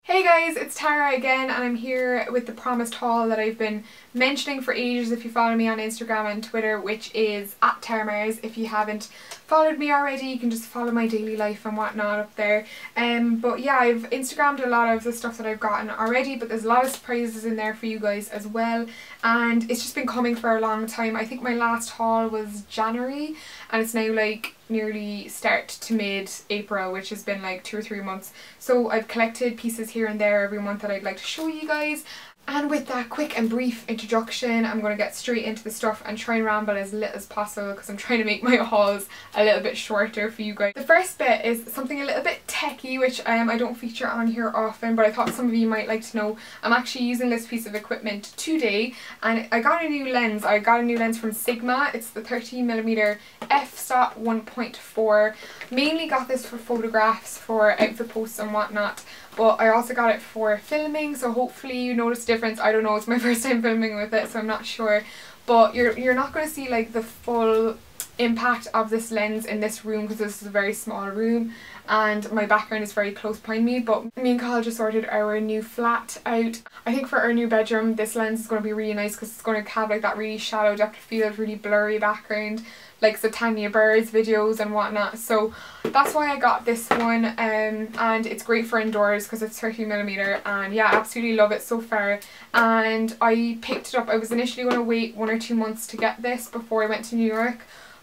Hey guys, it's Tara again and I'm here with the promised haul that I've been mentioning for ages if you follow me on Instagram and Twitter, which is @TaraMars. If you haven't followed me already, you can just follow my daily life and whatnot up there. But yeah, I've Instagrammed a lot of the stuff that I've gotten already, but there's a lot of surprises in there for you guys as well, and it's just been coming for a long time. I think my last haul was January and it's now like nearly start to mid-April, which has been like 2 or 3 months. So I've collected pieces here and there every month that I'd like to show you guys. And with that quick and brief introduction, I'm going to get straight into the stuff and try and ramble as little as possible because I'm trying to make my hauls a little bit shorter for you guys. The first bit is something a little bit techie, which I don't feature on here often, but I thought some of you might like to know. I'm actually using this piece of equipment today and I got a new lens. I got a new lens from Sigma. It's the 13mm f-stop 1.4. Mainly got this for photographs, for outfit posts and whatnot. But I also got it for filming, so hopefully you notice the difference. I don't know, it's my first time filming with it, so I'm not sure. But you're not going to see like the full impact of this lens in this room because this is a very small room and my background is very close behind me. But me and Kyle just sorted our new flat out. I think for our new bedroom this lens is going to be really nice because it's going to have like that really shallow depth of field, really blurry background, like Satania Birds videos and whatnot. So that's why I got this one, and it's great for indoors because it's 30mm, and yeah, absolutely love it so far. And I picked it up. I was initially going to wait 1 or 2 months to get this before I went to New York,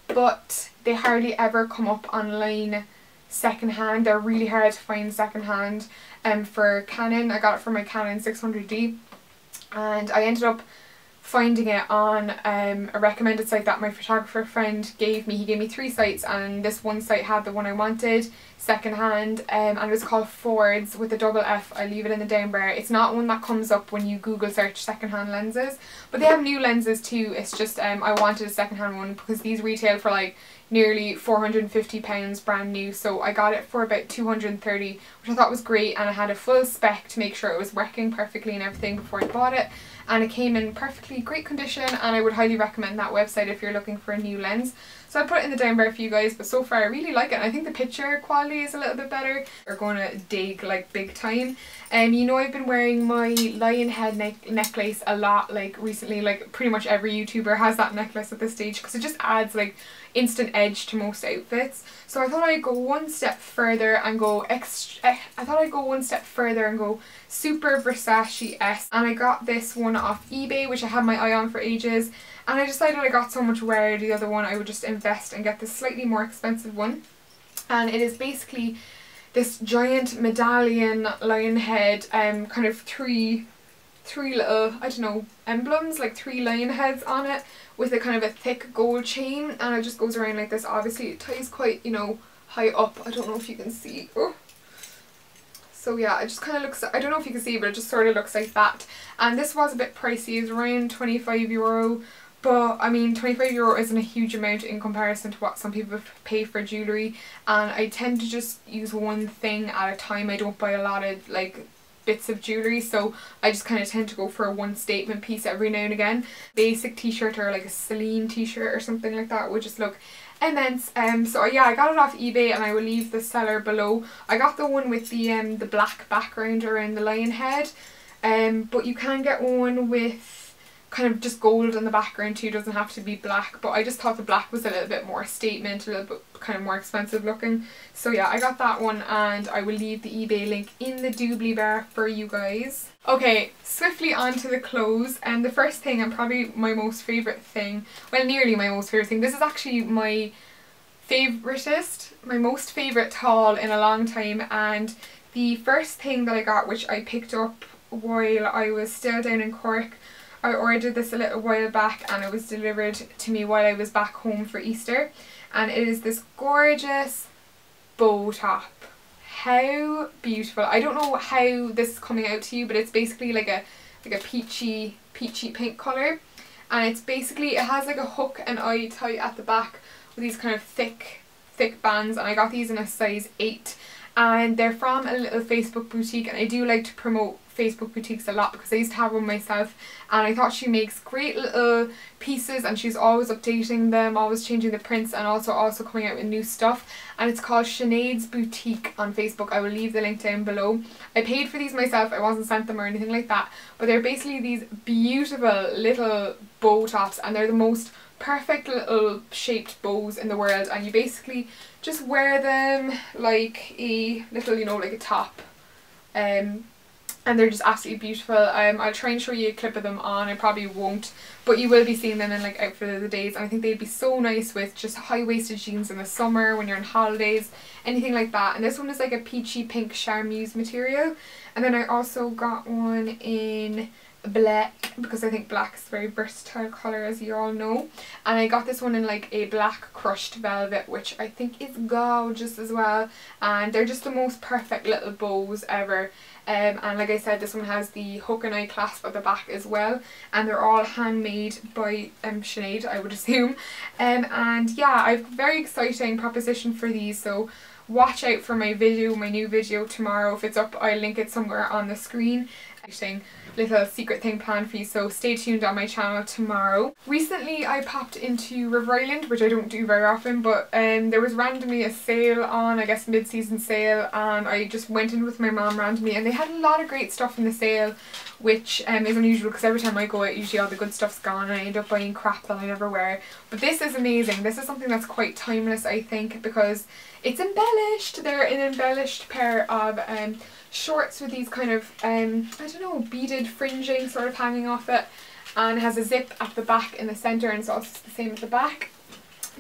but they hardly ever come up online secondhand. They're really hard to find secondhand. For Canon, I got it for my Canon 600D, and I ended up finding it on a recommended site that my photographer friend gave me. He gave me 3 sites and this one site had the one I wanted secondhand, and it was called Fords with a double F. I leave it in the down bar. It's not one that comes up when you Google search secondhand lenses, but they have new lenses too. It's just I wanted a secondhand one because these retail for like nearly £450 brand new, so I got it for about 230, which I thought was great, and I had a full spec to make sure it was working perfectly and everything before I bought it, and it came in perfectly great condition, and I would highly recommend that website if you're looking for a new lens. So I put it in the down bar for you guys, but so far I really like it, and I think the picture quality is a little bit better. We're going to dig like big time. You know, I've been wearing my lion head necklace a lot like recently. Like pretty much every YouTuber has that necklace at this stage because it just adds like instant edge to most outfits. So I thought I'd go one step further and go super Versace-esque, and I got this one off eBay, which I had my eye on for ages, and I decided I got so much wear the other one I would just invest and get this slightly more expensive one. And it is basically this giant medallion lion head, kind of three little, I don't know, emblems, like 3 lion heads on it with a kind of a thick gold chain, and it just goes around like this. Obviously it ties quite, you know, high up. I don't know if you can see. Oh. So yeah, it just kind of looks, I don't know if you can see, but it just sort of looks like that. And this was a bit pricey. It was around €25, but I mean €25 isn't a huge amount in comparison to what some people pay for jewellery, and I tend to just use one thing at a time. I don't buy a lot of like bits of jewellery, so I just kind of tend to go for one statement piece every now and again. Basic t-shirt or like a Celine t-shirt or something like that would just look immense. So yeah, I got it off eBay, and I will leave the seller below. I got the one with the black background around the lion head, but you can get one with kind of just gold on the background too. It doesn't have to be black, but I just thought the black was a little bit more statement, a little bit kind of more expensive looking. So yeah, I got that one, and I will leave the eBay link in the doobly bar for you guys. Okay, swiftly on to the clothes, and the first thing, and probably my most favourite thing, well, nearly my most favourite thing, this is actually my most favourite haul in a long time, and the first thing that I got, which I picked up while I was still down in Cork. I ordered this a little while back and it was delivered to me while I was back home for Easter, and it is this gorgeous bow top. How beautiful. I don't know how this is coming out to you, but it's basically like a peachy pink colour, and it's basically, it has like a hook and eye tie at the back with these kind of thick bands, and I got these in a size 8. And they're from a little Facebook boutique, and I do like to promote Facebook boutiques a lot because I used to have one myself, and I thought she makes great little pieces and she's always updating them, always changing the prints, and also coming out with new stuff. And it's called Sinead's Boutique on Facebook. I will leave the link down below. I paid for these myself, I wasn't sent them or anything like that, but they're basically these beautiful little bow tops, and they're the most perfect little shaped bows in the world, and you basically just wear them like a little, you know, like a top, and they're just absolutely beautiful. I'll try and show you a clip of them on. I probably won't, but you will be seeing them in like outfit of the days, and I think they'd be so nice with just high-waisted jeans in the summer when you're on holidays, anything like that. And this one is like a peachy pink charmeuse material, and then I also got one in black because I think black is a very versatile colour, as you all know, and I got this one in like a black crushed velvet, which I think is gorgeous as well, and they're just the most perfect little bows ever. And like I said, this one has the hook and eye clasp at the back as well, and they're all handmade by Sinead, I would assume. And yeah, I've a very exciting proposition for these, so watch out for my new video tomorrow. If it's up, I'll link it somewhere on the screen. Little secret thing planned for you, so stay tuned on my channel tomorrow. Recently I popped into River Island, which I don't do very often, but there was randomly a sale on, I guess mid-season sale, and I just went in with my mom randomly, and they had a lot of great stuff in the sale, which is unusual because every time I go out usually all the good stuff's gone and I end up buying crap that I never wear. But this is amazing. This is something that's quite timeless, I think, because it's embellished. They're an embellished pair of shorts with these kind of I don't know, beaded fringing sort of hanging off it, and has a zip at the back in the centre, and it's also the same at the back.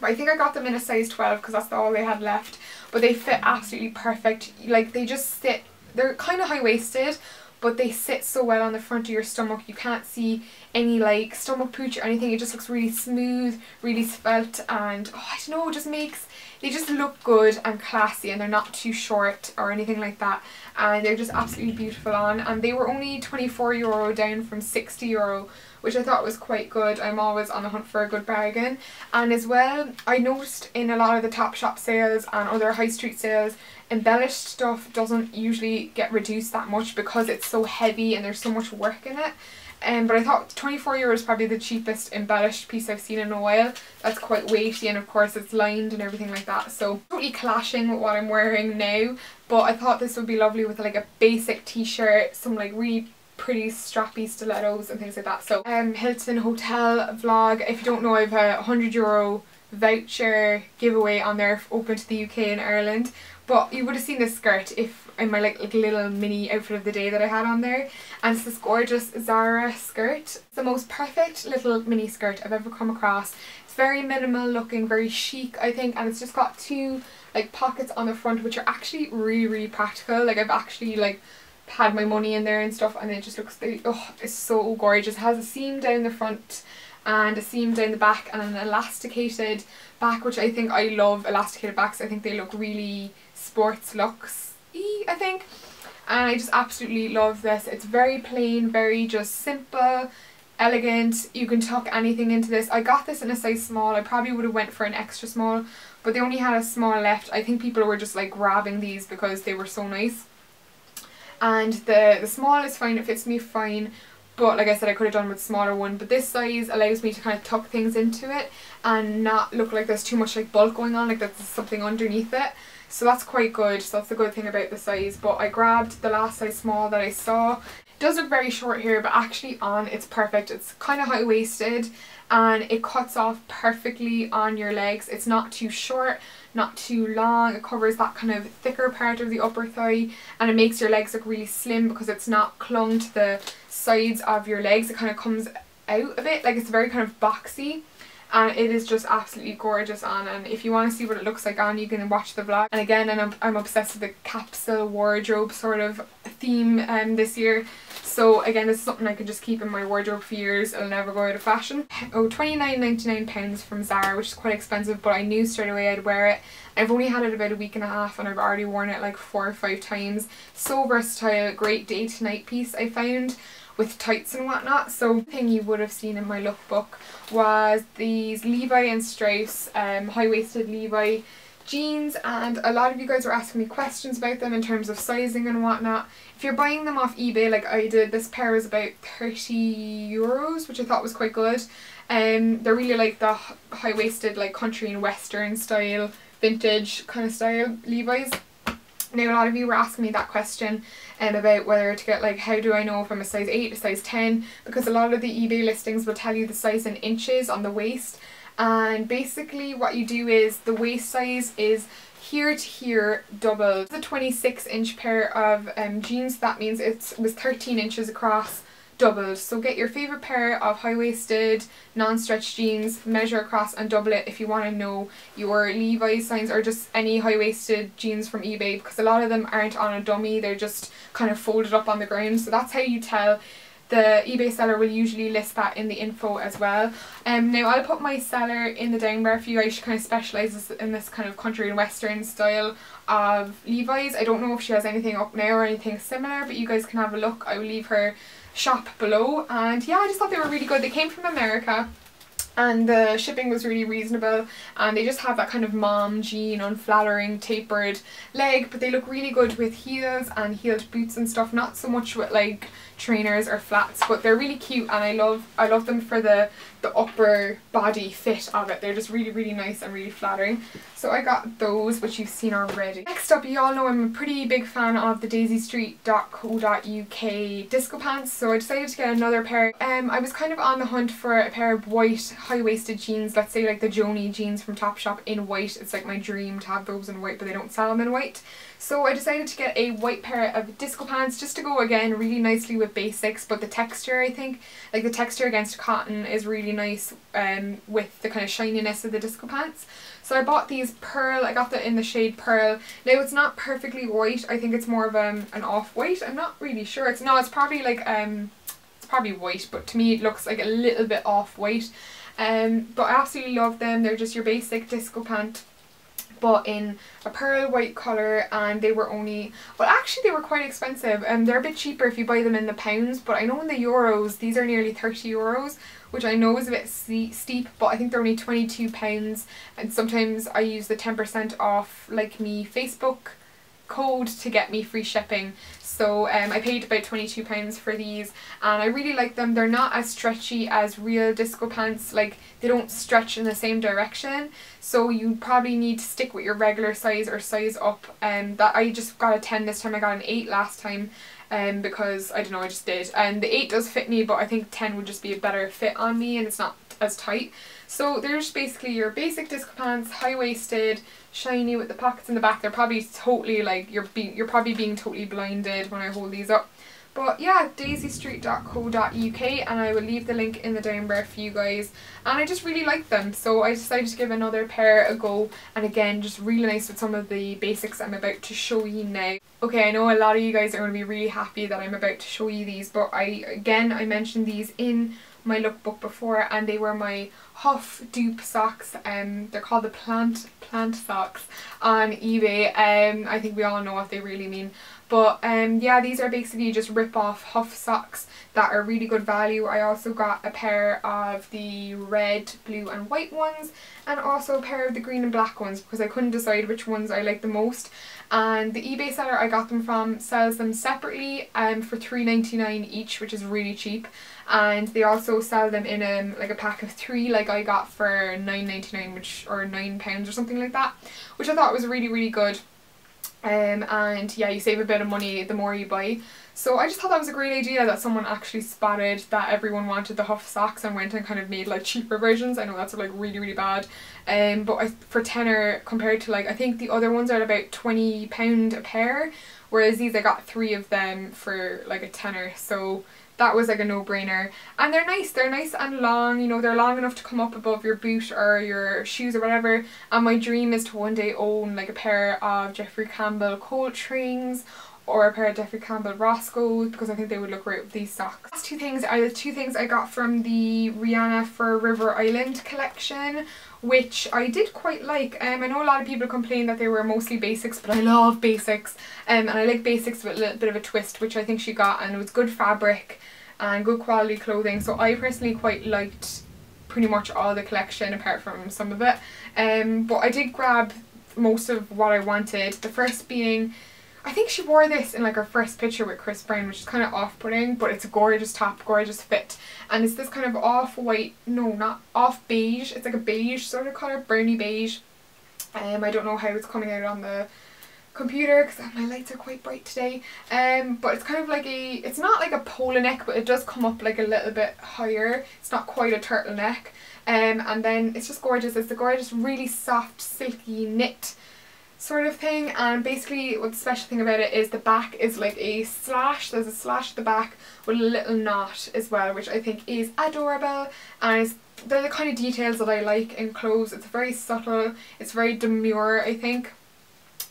But I think I got them in a size 12 because that's all they had left, but they fit absolutely perfect. Like, they just sit, they're kind of high-waisted, but they sit so well on the front of your stomach. You can't see any like stomach pooch or anything. It just looks really smooth, really svelte, and oh, I don't know, it just makes, they just look good and classy, and they're not too short or anything like that, and they're just absolutely beautiful on. And they were only €24 down from €60, which I thought was quite good. I'm always on the hunt for a good bargain. And as well, I noticed in a lot of the Topshop sales and other high street sales, embellished stuff doesn't usually get reduced that much because it's so heavy and there's so much work in it. But I thought €24 is probably the cheapest embellished piece I've seen in a while. That's quite weighty, and of course it's lined and everything like that, so totally clashing with what I'm wearing now. But I thought this would be lovely with like a basic t-shirt, some like really pretty strappy stilettos and things like that. So Hilton hotel vlog. If you don't know, I've a €100 voucher giveaway on there open to the UK and Ireland. But you would have seen this skirt if in my like little mini outfit of the day that I had on there, and it's this gorgeous Zara skirt. It's the most perfect little mini skirt I've ever come across. It's very minimal looking, very chic, I think, and it's just got two like pockets on the front which are actually really practical. Like, I've actually like had my money in there and stuff, and it just looks, oh, it's so gorgeous. It has a seam down the front and a seam down the back and an elasticated back, which I think I love elasticated backs. I think they look really sports looks-y, I think, and I just absolutely love this. It's very plain, very just simple, elegant. You can tuck anything into this. I got this in a size small. I probably would have went for an extra small, but they only had a small left. I think people were just like grabbing these because they were so nice, and the small is fine, it fits me fine. But like I said, I could have done with a smaller one, but this size allows me to kind of tuck things into it and not look like there's too much like bulk going on, like there's something underneath it. So that's quite good. So that's the good thing about the size. But I grabbed the last size small that I saw. It does look very short here, but actually on it's perfect. It's kind of high-waisted and it cuts off perfectly on your legs. It's not too short, not too long. It covers that kind of thicker part of the upper thigh, and it makes your legs look really slim because it's not clung to the sides of your legs. It kind of comes out of it, like it's very kind of boxy, and it is just absolutely gorgeous on. And if you want to see what it looks like on, you can watch the vlog. And again, I'm obsessed with the capsule wardrobe sort of theme this year, so again, this is something I can just keep in my wardrobe for years. It'll never go out of fashion. Oh, £29.99 from Zara, which is quite expensive, but I knew straight away I'd wear it. I've only had it about a week and a half and I've already worn it like 4 or 5 times. So versatile, great day to night piece I found, with tights and whatnot. So the thing you would have seen in my lookbook was these Levi and Strauss high-waisted Levi jeans, and a lot of you guys were asking me questions about them in terms of sizing and whatnot. If you're buying them off eBay like I did, this pair was about €30, which I thought was quite good. They're really like the high-waisted, like country and western style, vintage kind of style Levi's. Now a lot of you were asking me that question about whether to get, like, how do I know if I'm a size 8, a size 10, because a lot of the eBay listings will tell you the size in inches on the waist, and basically what you do is the waist size is here to here double. It's a 26-inch pair of jeans, that means it was 13 inches across, doubled. So get your favourite pair of high-waisted non-stretch jeans, measure across and double it if you want to know your Levi's size, or just any high-waisted jeans from eBay, because a lot of them aren't on a dummy, they're just kind of folded up on the ground. So that's how you tell. The eBay seller will usually list that in the info as well. Now I'll put my seller in the down bar for you guys. She kind of specialises in this kind of country and western style of Levi's. I don't know if she has anything up now or anything similar, but you guys can have a look. I will leave her shop below, and yeah, I just thought they were really good. They came from America and the shipping was really reasonable, and they just have that kind of mom jean, unflattering tapered leg, but they look really good with heels and heeled boots and stuff, not so much with like trainers or flats, but they're really cute, and I love them for the upper body fit of it. They're just really nice and really flattering. So I got those, which you've seen already. Next up, you all know I'm a pretty big fan of the DaisyStreet.co.uk disco pants, so I decided to get another pair. I was kind of on the hunt for a pair of white high-waisted jeans, let's say like the Joni jeans from Topshop in white. It's like my dream to have those in white, but they don't sell them in white. So I decided to get a white pair of disco pants just to go, again, really nicely with basics, but the texture, I think, like the texture against cotton is really nice with the kind of shininess of the disco pants. So I bought these pearl, I got that in the shade pearl. Now it's not perfectly white, I think it's more of an off-white, I'm not really sure. It's probably like, it's probably white, but to me it looks like a little bit off-white. But I absolutely love them. They're just your basic disco pant, but in a pearl white colour, and they were only, well actually they were quite expensive, and they're a bit cheaper if you buy them in the pounds, but I know in the euros these are nearly €30, which I know is a bit steep, but I think they're only £22, and sometimes I use the 10% off like me Facebook code to get me free shipping. So I paid about £22 for these, and I really like them. They're not as stretchy as real disco pants, like they don't stretch in the same direction, so you probably need to stick with your regular size or size up. That I just got a 10 this time, I got an 8 last time, because I don't know, I just did, and the 8 does fit me, but I think 10 would just be a better fit on me and it's not as tight. So they're just basically your basic disco pants, high-waisted, shiny with the pockets in the back. They're probably totally like, you're probably being totally blinded when I hold these up. But yeah, DaisyStreet.co.uk, and I will leave the link in the down bar for you guys. And I just really like them, so I decided to give another pair a go, and again, just really nice with some of the basics I'm about to show you now. Okay, I know a lot of you guys are going to be really happy that I'm about to show you these, but I mentioned these in my lookbook before, and they were my Huff dupe socks. They're called the plant socks on eBay. I think we all know what they really mean, but yeah, these are basically just rip off Huff socks that are really good value. I also got a pair of the red, blue and white ones, and also a pair of the green and black ones, because I couldn't decide which ones I like the most. And the eBay seller I got them from sells them separately for £3.99 each, which is really cheap. And they also sell them in like a pack of 3, like I got for £9.99, which, or £9 or something like that, which I thought was really good. And yeah, you save a bit of money the more you buy. So I just thought that was a great idea that someone actually spotted that everyone wanted the Huff socks and went and kind of made like cheaper versions. I know that's like really bad, but for tenner compared to, like, I think the other ones are about £20 a pair, whereas these I got 3 of them for like a tenner. So that was like a no-brainer, and they're nice and long, you know, they're long enough to come up above your boot or your shoes or whatever. And my dream is to one day own like a pair of Jeffrey Campbell Coltrane's or a pair of Jeffrey Campbell Roscoe's, because I think they would look great with these socks. Last 2 things are the 2 things I got from the Rihanna for River Island collection, which I did quite like. I know a lot of people complain that they were mostly basics, but I love basics, and I like basics with a little bit of a twist, which I think she got, and it was good fabric and good quality clothing. So I personally quite liked pretty much all the collection apart from some of it, but I did grab most of what I wanted. The first being, I think she wore this in like her first picture with Chris Brown, which is kind of off-putting, but it's a gorgeous top, gorgeous fit. And it's this kind of off-white, no, not off-beige, it's like a beige sort of colour, browny beige. I don't know how it's coming out on the computer because my lights are quite bright today. But it's kind of like a, it's not like a polo neck, but it does come up like a little bit higher. It's not quite a turtleneck. And then it's just gorgeous. It's a gorgeous, really soft, silky knit sort of thing. And basically what the special thing about it is the back is like a slash. There's a slash at the back with a little knot as well, which I think is adorable. And they're the kind of details that I like in clothes. It's very subtle, it's very demure, I think.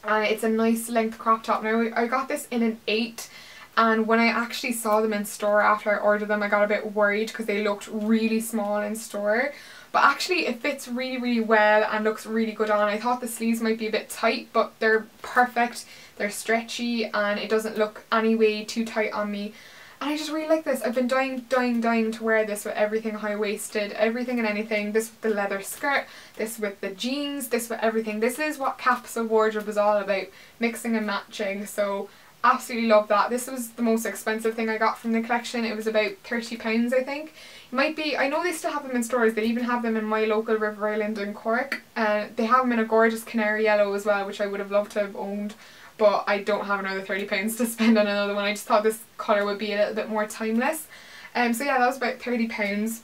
And it's a nice length crop top. Now I got this in an 8, and when I actually saw them in store after I ordered them, I got a bit worried because they looked really small in store. But actually it fits really, really well and looks really good on. I thought the sleeves might be a bit tight, but they're perfect. They're stretchy and it doesn't look any way too tight on me. And I just really like this. I've been dying to wear this with everything high-waisted, everything and anything. This with the leather skirt, this with the jeans, this with everything. This is what capsule wardrobe is all about, mixing and matching. So absolutely love that. This was the most expensive thing I got from the collection. It was about £30, I think. It might be, I know they still have them in stores. They even have them in my local River Island in Cork. They have them in a gorgeous canary yellow as well, which I would have loved to have owned. But I don't have another £30 to spend on another one. I just thought this colour would be a little bit more timeless. So yeah, that was about £30.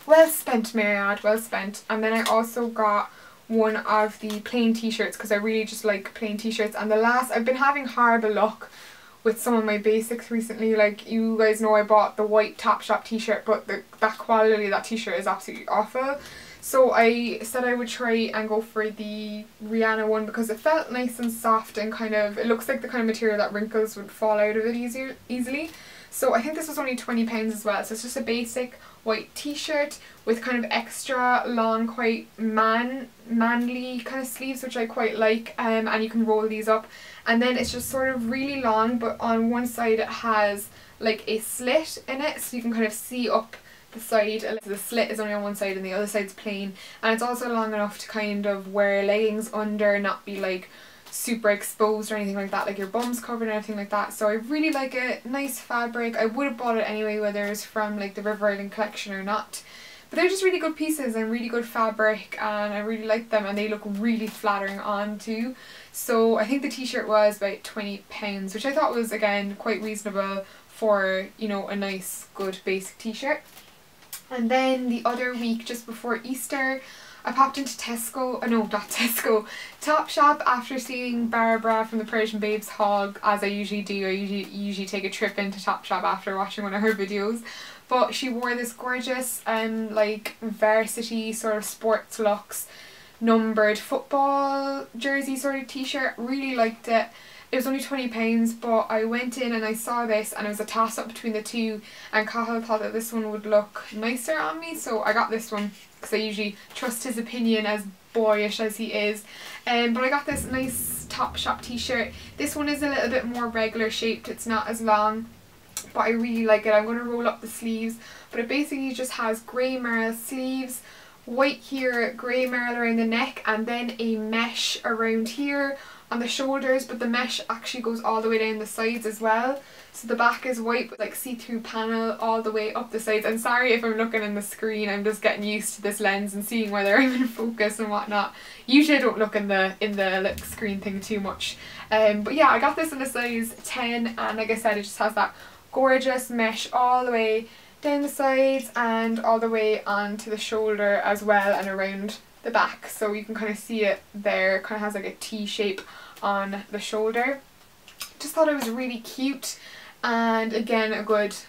Well spent, may I add, well spent. And then I also got one of the plain t-shirts because I really just like plain t-shirts. And I've been having horrible luck with some of my basics recently. Like, you guys know I bought the white Topshop t-shirt, but that quality of that t-shirt is absolutely awful. So I said I would try and go for the Rihanna one because it felt nice and soft and kind of, it looks like the kind of material that wrinkles would fall out of it easily. So I think this was only £20 as well. So it's just a basic white t-shirt with kind of extra long, quite manly kind of sleeves, which I quite like. And you can roll these up. And then it's just sort of really long, but on one side it has like a slit in it, so you can kind of see up the side. The slit is only on one side and the other side's plain, and it's also long enough to kind of wear leggings under, not be like super exposed or anything like that, like your bum's covered or anything like that. So I really like it. Nice fabric. I would have bought it anyway whether it's from like the River Island collection or not, but they're just really good pieces and really good fabric, and I really like them, and they look really flattering on too. So I think the t-shirt was about £20, which I thought was again quite reasonable for, you know, a nice good basic t-shirt. And then the other week, just before Easter, I popped into Topshop after seeing Barbara from the Persian Babes haul, as I usually do. I usually take a trip into Topshop after watching one of her videos. But she wore this gorgeous like varsity sort of sports looks, numbered football jersey sort of t-shirt. Really liked it. It was only £20, but I went in and I saw this and it was a toss up between the two, and Cahill thought that this one would look nicer on me, so I got this one because I usually trust his opinion, as boyish as he is. But I got this nice Topshop t-shirt. This one is a little bit more regular shaped, it's not as long, but I really like it. I'm going to roll up the sleeves, but it basically just has grey marl sleeves, white here, grey marl around the neck, and then a mesh around here on the shoulders, but the mesh actually goes all the way down the sides as well. So the back is white with like see-through panel all the way up the sides. And sorry if I'm looking in the screen, I'm just getting used to this lens and seeing whether I'm in focus and whatnot. Usually I don't look in the like screen thing too much. But yeah, I got this in a size 10, and like I said, it just has that gorgeous mesh all the way down the sides and all the way onto the shoulder as well, and around the back, so you can kind of see it there. Kind of has like a T shape on the shoulder. Just thought it was really cute, and again a great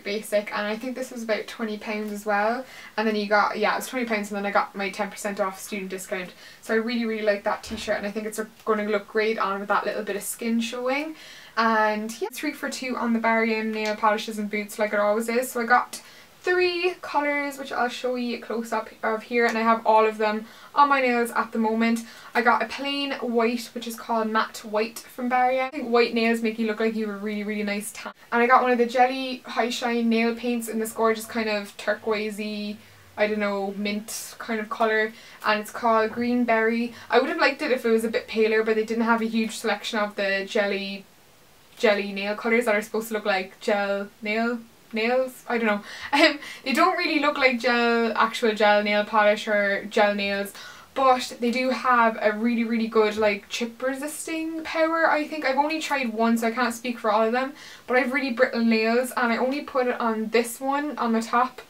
basic. And I think this was about £20 as well, and then you got, yeah, it was £20, and then I got my 10% off student discount. So I really like that t-shirt, and I think it's going to look great on with that little bit of skin showing. And yeah, 3 for 2 on the Barry nail polishes and boots like it always is. So I got 3 colours, which I'll show you a close up of here, and I have all of them on my nails at the moment. I got a plain white, which is called Matte White from Barry. I think white nails make you look like you have a really nice tan. And I got one of the Jelly High Shine nail paints in this gorgeous kind of turquoisey I don't know, mint kind of colour, and it's called Green Berry. I would have liked it if it was a bit paler, but they didn't have a huge selection of the jelly nail colours that are supposed to look like gel nails. I don't know. They don't really look like actual gel nail polish or gel nails, but they do have a really good like chip resisting power. I think I've only tried one, so I can't speak for all of them, but I have really brittle nails, and I only put it on this one on my top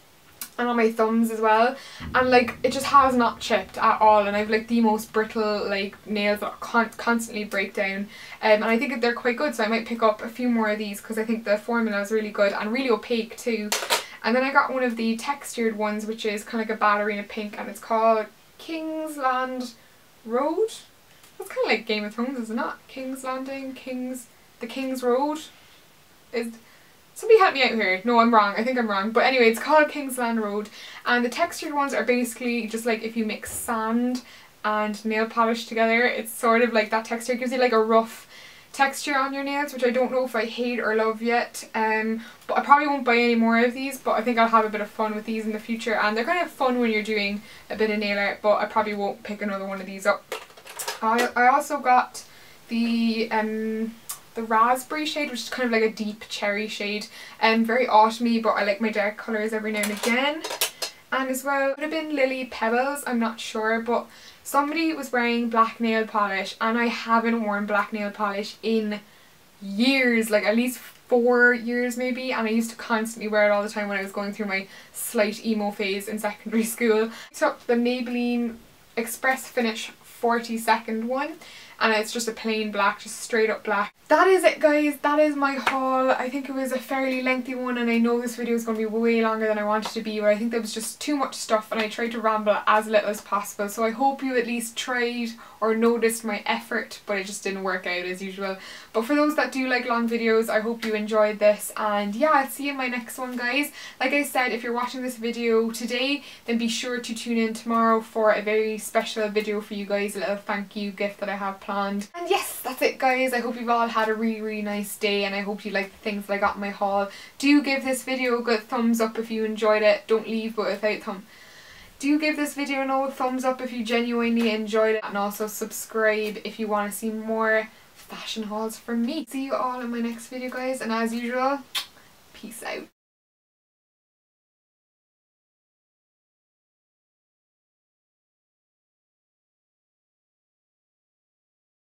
and on my thumbs as well, and like it just has not chipped at all, and I've like the most brittle like nails that constantly break down, and I think they're quite good, so I might pick up a few more of these because I think the formula is really good and really opaque too. And then I got one of the textured ones, which is kind of like a ballerina pink, and it's called Kingsland Road. That's kind of like Game of Thrones, is it not? King's Landing, the King's Road is... Somebody help me out here. No, I'm wrong. I think I'm wrong. But anyway, it's called Kingsland Road. And the textured ones are basically just like if you mix sand and nail polish together. It's sort of like that texture. It gives you like a rough texture on your nails, which I don't know if I hate or love yet. But I probably won't buy any more of these, but I think I'll have a bit of fun with these in the future. And they're kind of fun when you're doing a bit of nail art, but I probably won't pick another one of these up. I also got the raspberry shade, which is kind of like a deep cherry shade, and very autumny, but I like my dark colours every now and again. And as well, it would have been Lily Pebbles, I'm not sure, but somebody was wearing black nail polish, and I haven't worn black nail polish in years, like at least 4 years maybe, and I used to constantly wear it all the time when I was going through my slight emo phase in secondary school. I took the Maybelline Express Finish 40-second one, and it's just a plain black, just straight up black. That is it guys, that is my haul. I think it was a fairly lengthy one, and I know this video is going to be way longer than I wanted to be, but I think there was just too much stuff and I tried to ramble as little as possible, so I hope you at least tried or noticed my effort, but it just didn't work out as usual. But for those that do like long videos, I hope you enjoyed this, and yeah, I'll see you in my next one guys. Like I said, if you're watching this video today, then be sure to tune in tomorrow for a very special video for you guys, a little thank you gift that I have planned. And yes, that's it guys. I hope you've all had a really nice day, and I hope you like the things that I got in my haul. Do give this video a good thumbs up if you enjoyed it. Don't leave but without thumb. Do give this video a thumbs up if you genuinely enjoyed it, and also subscribe if you want to see more fashion hauls from me. See you all in my next video guys, and as usual, peace out.